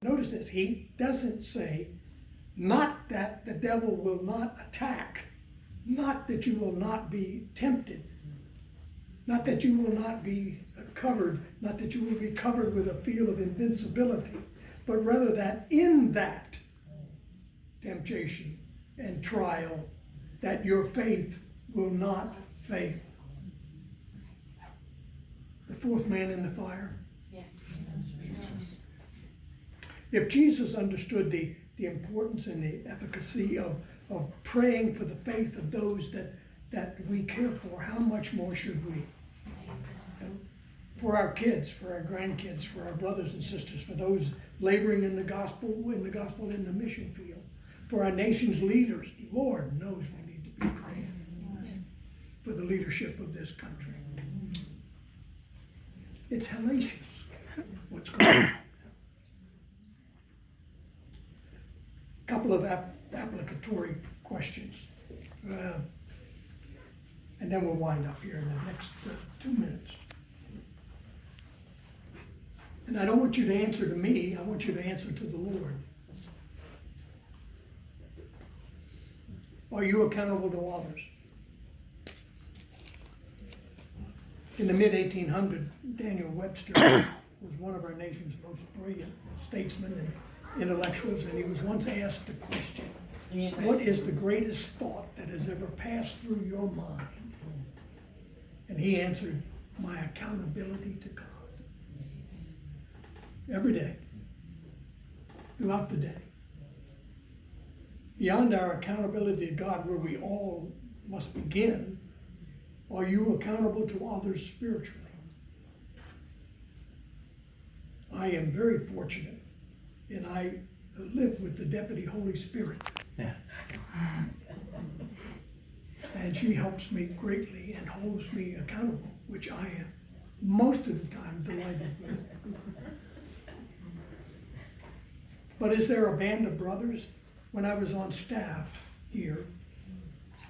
Notice this, he doesn't say, not that the devil will not attack, not that you will not be tempted, not that you will not be covered, not that you will be covered with a feel of invincibility, but rather that in that temptation and trial, that your faith will not fail. The fourth man in the fire. Yeah. If Jesus understood the importance and the efficacy of praying for the faith of those that we care for, how much more should we? For our kids, for our grandkids, for our brothers and sisters, for those laboring in the gospel, in the mission field, for our nation's leaders. Lord knows we need to be praying for the leadership of this country. It's hellacious what's going on. Couple of applicatory questions. And then we'll wind up here in the next 2 minutes. And I don't want you to answer to me, I want you to answer to the Lord. Are you accountable to others? In the mid-1800s, Daniel Webster was one of our nation's most brilliant statesmen and intellectuals, and he was once asked the question, what is the greatest thought that has ever passed through your mind? And he answered, my accountability to God. Every day, throughout the day. Beyond our accountability to God, where we all must begin, are you accountable to others spiritually? I am very fortunate, and I live with the Deputy Holy Spirit. Yeah. And she helps me greatly and holds me accountable, which I am most of the time delighted with. But is there a band of brothers? When I was on staff here,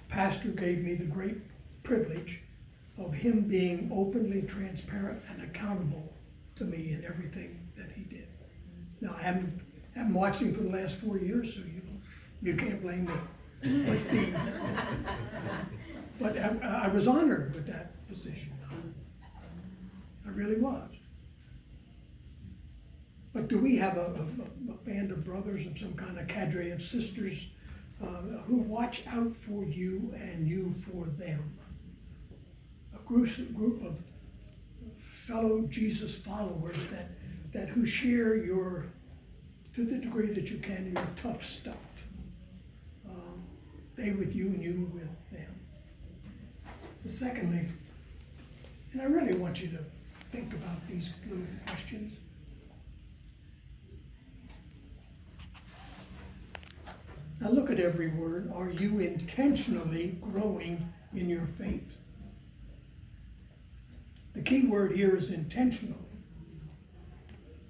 Pastor gave me the great privilege of him being openly transparent and accountable to me in everything that he did. Now, I haven't watched him for the last 4 years, so you can't blame me. But I was honored with that position. I really was. But do we have a band of brothers and some kind of cadre of sisters who watch out for you and you for them? A group of fellow Jesus followers that who share your, to the degree that you can, your tough stuff. They with you and you with them. Secondly, and I really want you to think about these little questions. Now look at every word. Are you intentionally growing in your faith? The key word here is intentionally.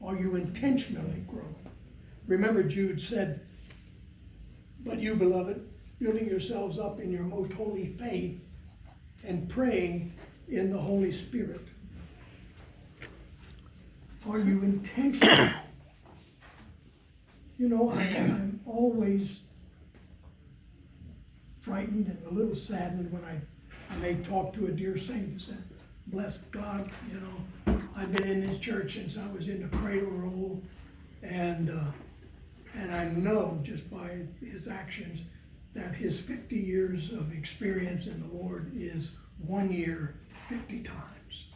Are you intentionally growing? Remember, Jude said, but you, beloved, building yourselves up in your most holy faith and praying in the Holy Spirit. Are you intentional? You know, I'm always frightened and a little saddened when I may talk to a dear saint and say, bless God, you know, I've been in this church since I was in the cradle roll, and I know just by his actions that his 50 years of experience in the Lord is 1 year 50 times.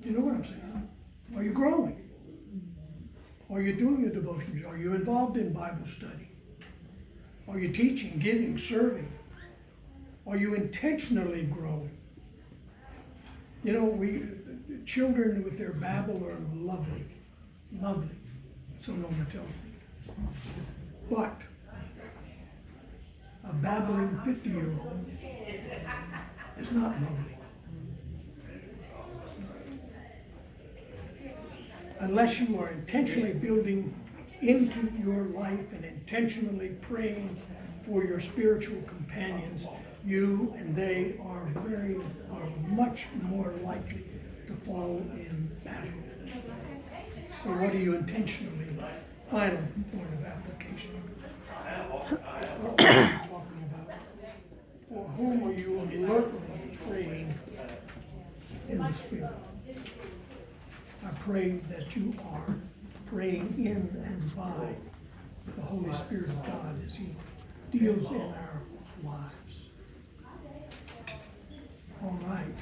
You know what I'm saying? Are you growing? Are you doing the devotions? Are you involved in Bible study? Are you teaching, giving, serving? Are you intentionally growing? You know, children with their babble are lovely, lovely, so Norma tells me. But a babbling 50-year-old is not lovely. Unless you are intentionally building into your life and intentionally praying for your spiritual companions, you and they are much more likely to fall in battle. So what are you intentionally, final point of application? What are you talking about? For whom are you alertly praying in the Spirit? I pray that you are praying in and by the Holy Spirit of God as He deals in our lives. All right.